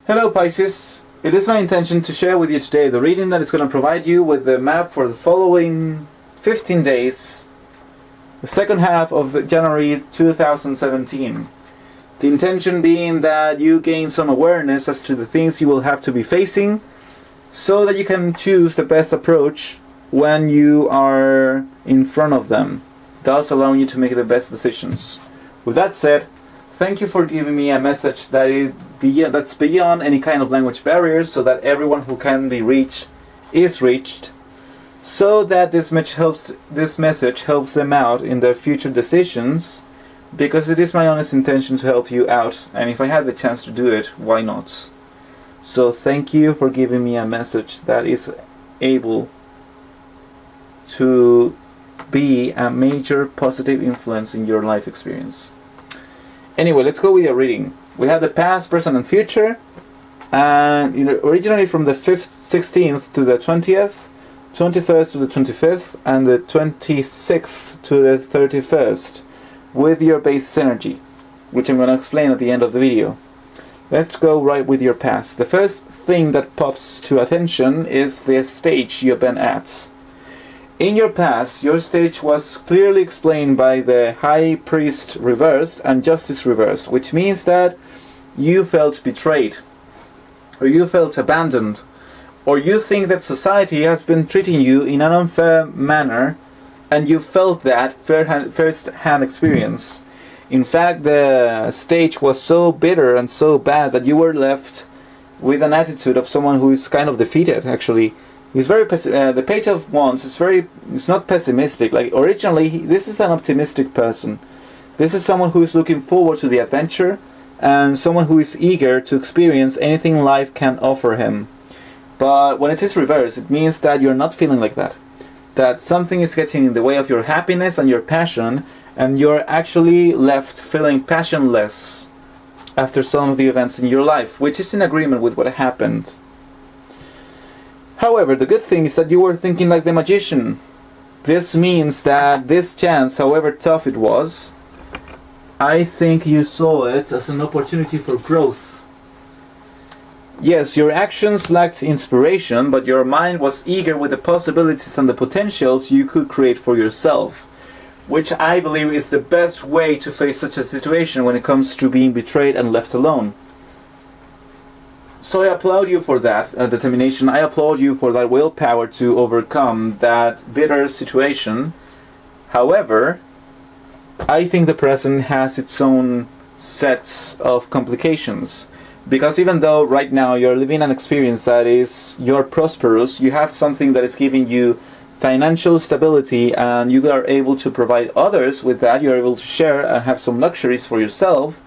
Hello Pisces, it is my intention to share with you today the reading that is going to provide you with the map for the following 15 days, the second half of January 2017. The intention being that you gain some awareness as to the things you will have to be facing so that you can choose the best approach when you are in front of them, thus allowing you to make the best decisions. With that said, thank you for giving me a message that's beyond any kind of language barriers, so that everyone who can be reached is reached, so that this message helps them out in their future decisions, because it is my honest intention to help you out, and if I had the chance to do it, why not? So thank you for giving me a message that is able to be a major positive influence in your life experience. Anyway, let's go with your reading. We have the past, present, and future, and originally from the 5th, 16th to the 20th, 21st to the 25th, and the 26th to the 31st, with your base energy, which I'm going to explain at the end of the video. Let's go right with your past. The first thing that pops to attention is the stage you've been at. In your past, your stage was clearly explained by the High Priest reversed and Justice reversed, which means that you felt betrayed, or you felt abandoned, or you think that society has been treating you in an unfair manner, and you felt that first-hand experience. In fact, the stage was so bitter and so bad that you were left with an attitude of someone who is kind of defeated, actually. He's very the Page of Wands is it's not pessimistic. Like originally, this is an optimistic person. This is someone who is looking forward to the adventure, and someone who is eager to experience anything life can offer him. But when it is reversed, it means that you're not feeling like that. That something is getting in the way of your happiness and your passion, and you're actually left feeling passionless after some of the events in your life, which is in agreement with what happened. However, the good thing is that you were thinking like the magician. This means that this chance, however tough it was, I think you saw it as an opportunity for growth. Yes, your actions lacked inspiration, but your mind was eager with the possibilities and the potentials you could create for yourself, which I believe is the best way to face such a situation when it comes to being betrayed and left alone. So I applaud you for that determination. I applaud you for that willpower to overcome that bitter situation. However, I think the present has its own set of complications. Because even though right now you're living an experience that you're prosperous, you have something that is giving you financial stability, and you are able to provide others with that, you're able to share and have some luxuries for yourself.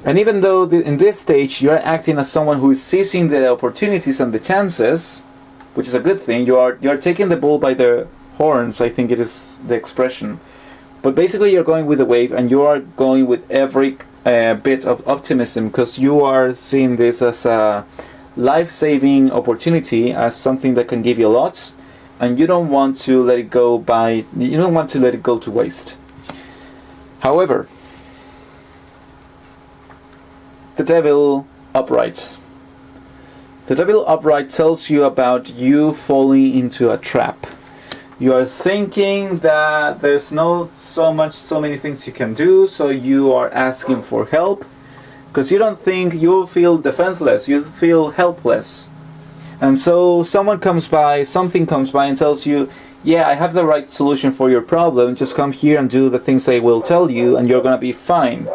And even though in this stage you're acting as someone who is seizing the opportunities and the chances, which is a good thing, you're taking the bull by the horns, I think it is the expression. But basically you're going with the wave, and you are going with every bit of optimism, because you are seeing this as a life-saving opportunity, as something that can give you lots, and you don't want to let it go to waste. However, the Devil uprights. The Devil upright tells you about you falling into a trap. You are thinking that there's so many things you can do, so you are asking for help, because you feel defenseless, you feel helpless. And so something comes by and tells you, yeah, I have the right solution for your problem, just come here and do the things I will tell you, and you're gonna be fine.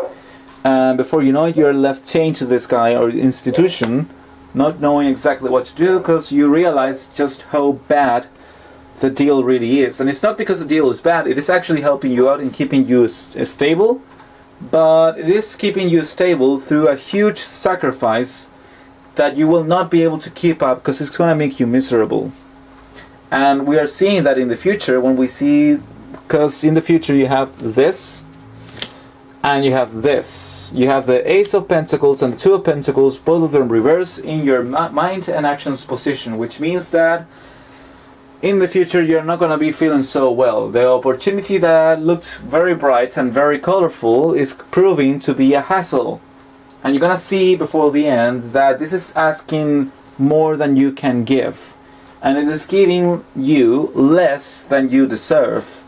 And before you know it, you're left chained to this guy or institution, not knowing exactly what to do, because you realize just how bad the deal really is. And it's not because the deal is bad, it is actually helping you out and keeping you stable, but it is keeping you stable through a huge sacrifice that you will not be able to keep up, because it's going to make you miserable. And we are seeing that in the future, because in the future you have this, and you have this. You have the Ace of Pentacles and the Two of Pentacles, both of them reverse in your mind and actions position, which means that in the future you're not going to be feeling so well. The opportunity that looked very bright and very colorful is proving to be a hassle. And you're gonna see before the end that this is asking more than you can give, and it is giving you less than you deserve.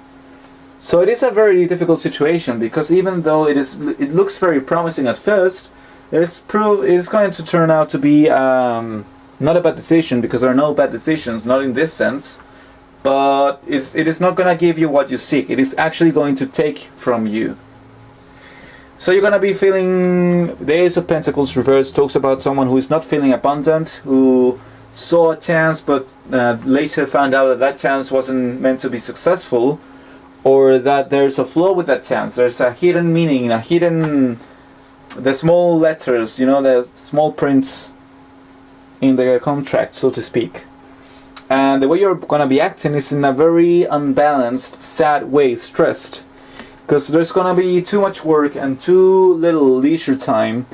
So it is a very difficult situation, because even though it looks very promising at first, it's going to turn out to be not a bad decision, because there are no bad decisions, not in this sense, but it is not going to give you what you seek. It is actually going to take from you. So you're going to be feeling, the Ace of Pentacles reversed talks about someone who is not feeling abundant, who saw a chance but later found out that that chance wasn't meant to be successful, or that there's a flaw with that chance. There's a hidden meaning, the small letters, the small prints in the contract, so to speak. And the way you're going to be acting is in a very unbalanced, sad way, stressed. Because there's going to be too much work and too little leisure time,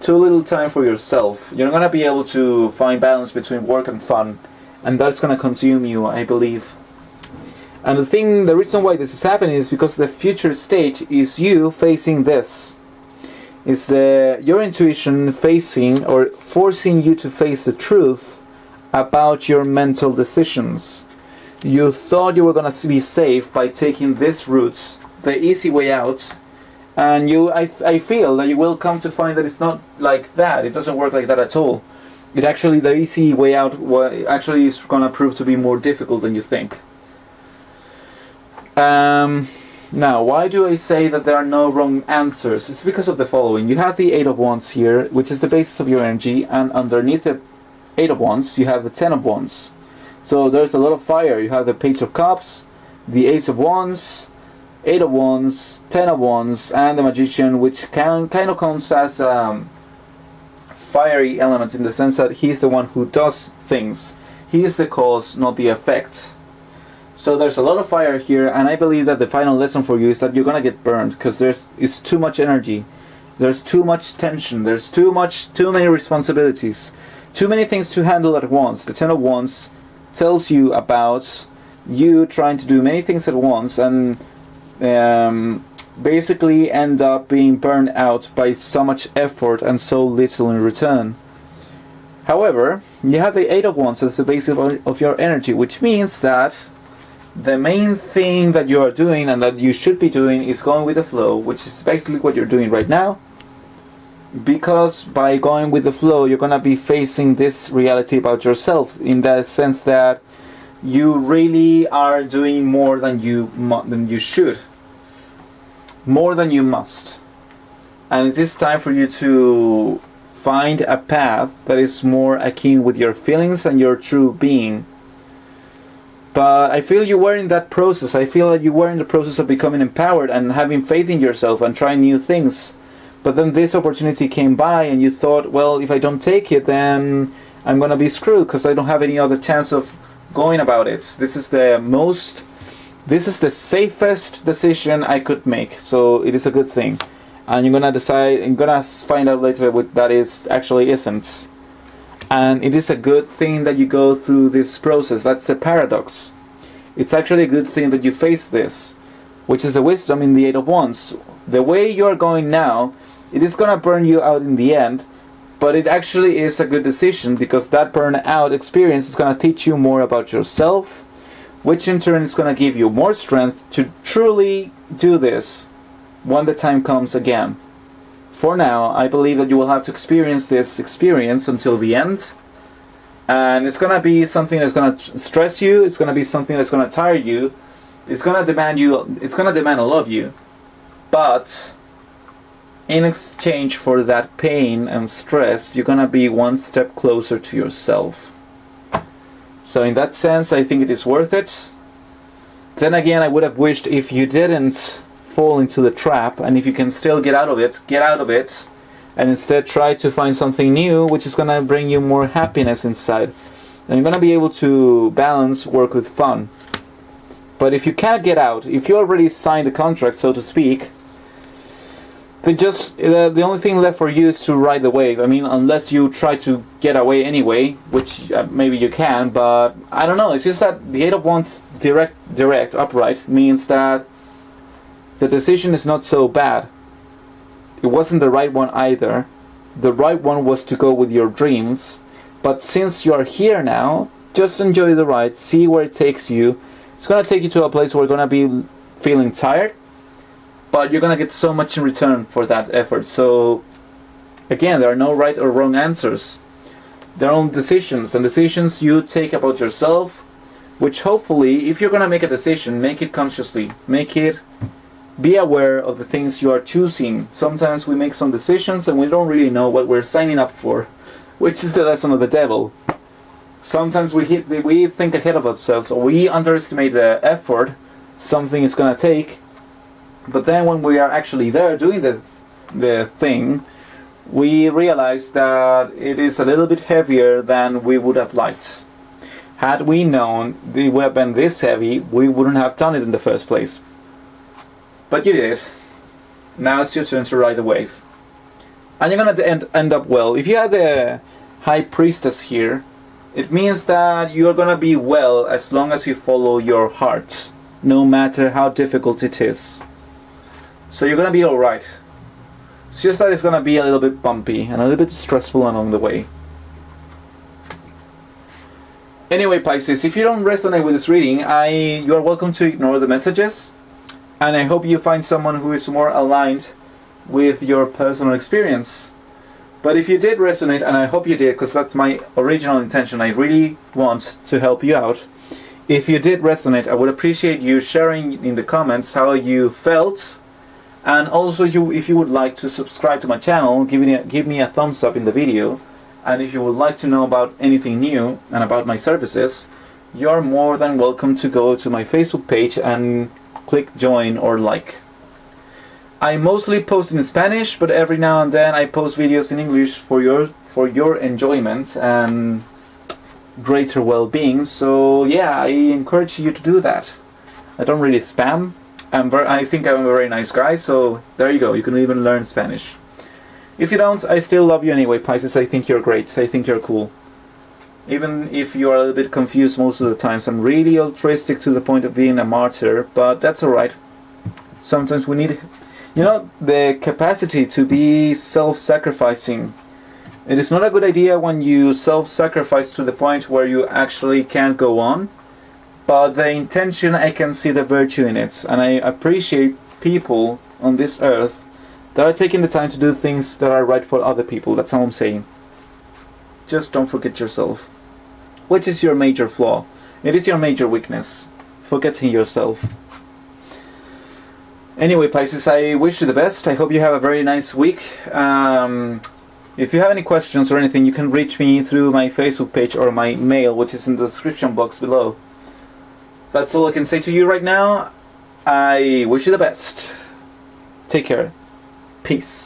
too little time for yourself. You're not going to be able to find balance between work and fun, and that's going to consume you, I believe. And the reason why this is happening is because the future state is you facing this. It's your intuition facing, or forcing you to face the truth about your mental decisions. You thought you were going to be safe by taking this route, the easy way out, and I feel that you will come to find that it's not like that. It doesn't work like that at all. The easy way out actually is going to prove to be more difficult than you think. Now, why do I say that there are no wrong answers? It's because of the following. You have the 8 of Wands here, which is the basis of your energy, and underneath the 8 of Wands, you have the 10 of Wands. So there's a lot of fire. You have the Page of Cups, the Ace of Wands, 8 of Wands, 10 of Wands, and the Magician, which kind of comes as fiery elements, in the sense that he's the one who does things. He is the cause, not the effect. So there's a lot of fire here, and I believe that the final lesson for you is that you're gonna get burned, because it's too much energy, there's too much tension, there's too many responsibilities, too many things to handle at once. The 10 of Wands tells you about you trying to do many things at once, and basically end up being burned out by so much effort and so little in return. However, you have the 8 of Wands as the basis of your energy, which means that the main thing that you are doing and that you should be doing is going with the flow, which is basically what you're doing right now. Because by going with the flow, you're going to be facing this reality about yourself, in that sense that you really are doing more than you should, more than you must. And it is time for you to find a path that is more akin with your feelings and your true being. But I feel you were in that process. I feel that you were in the process of becoming empowered and having faith in yourself and trying new things. But then this opportunity came by and you thought, well, if I don't take it, then I'm going to be screwed, because I don't have any other chance of going about it. This is the safest decision I could make. So it is a good thing. And you're going to find out later what that actually isn't. And it is a good thing that you go through this process. That's the paradox. It's actually a good thing that you face this, which is the wisdom in the 8 of Wands. The way you're going now, it is going to burn you out in the end, but it actually is a good decision, because that burnout experience is going to teach you more about yourself, which in turn is going to give you more strength to truly do this when the time comes again. For now, I believe that you will have to experience this experience until the end, and it's going to be something that's going to stress you. It's going to be something that's going to tire you. It's going to demand a lot of you, but in exchange for that pain and stress, you're going to be one step closer to yourself. So in that sense, I think it is worth it. Then again, I would have wished if you didn't fall into the trap, and if you can still get out of it, and instead try to find something new, which is going to bring you more happiness inside. And you're going to be able to balance work with fun. But if you can't get out, if you already signed the contract, so to speak, then just the only thing left for you is to ride the wave. I mean, unless you try to get away anyway, which maybe you can, but I don't know. It's just that the 8 of Wands direct, upright, means that the decision is not so bad. It wasn't the right one either, the right one was to go with your dreams. But since you are here now, just enjoy the ride, see where it takes you. It's going to take you to a place where you're going to be feeling tired, but you're going to get so much in return for that effort. So again, there are no right or wrong answers. There are only decisions, and decisions you take about yourself, which hopefully, if you're going to make a decision, make it consciously. Be aware of the things you are choosing. Sometimes we make some decisions and we don't really know what we're signing up for, which is the lesson of the devil. Sometimes we think ahead of ourselves, or we underestimate the effort something is going to take, but then when we are actually there doing the thing, we realize that it is a little bit heavier than we would have liked. Had we known it would have been this heavy, we wouldn't have done it in the first place. But you did. Now it's your turn to ride the wave. And you're going to end up well. If you have the High Priestess here, it means that you're going to be well as long as you follow your heart, no matter how difficult it is. So you're going to be alright. It's just that it's going to be a little bit bumpy and a little bit stressful along the way. Anyway, Pisces, if you don't resonate with this reading, you are welcome to ignore the messages. And I hope you find someone who is more aligned with your personal experience. But if you did resonate, and I hope you did, because that's my original intention, I really want to help you out. If you did resonate, I would appreciate you sharing in the comments how you felt. And also, if you would like to subscribe to my channel, give me a thumbs up in the video. And if you would like to know about anything new and about my services, you're more than welcome to go to my Facebook page and click join or like. I mostly post in Spanish, but every now and then I post videos in English for your enjoyment and greater well-being. So yeah, I encourage you to do that. I don't really spam. I think I'm a very nice guy, so there you go. You can even learn Spanish. If you don't, I still love you anyway, Pisces. I think you're great. I think you're cool. Even if you are a little bit confused most of the times. I'm really altruistic to the point of being a martyr, but that's alright. Sometimes we need, the capacity to be self-sacrificing. It is not a good idea when you self-sacrifice to the point where you actually can't go on. But the intention, I can see the virtue in it. And I appreciate people on this earth that are taking the time to do things that are right for other people. That's all I'm saying. Just don't forget yourself. Which is your major flaw. It is your major weakness. Forgetting yourself. Anyway, Pisces, I wish you the best. I hope you have a very nice week. If you have any questions or anything, you can reach me through my Facebook page or my mail, which is in the description box below. That's all I can say to you right now. I wish you the best. Take care. Peace.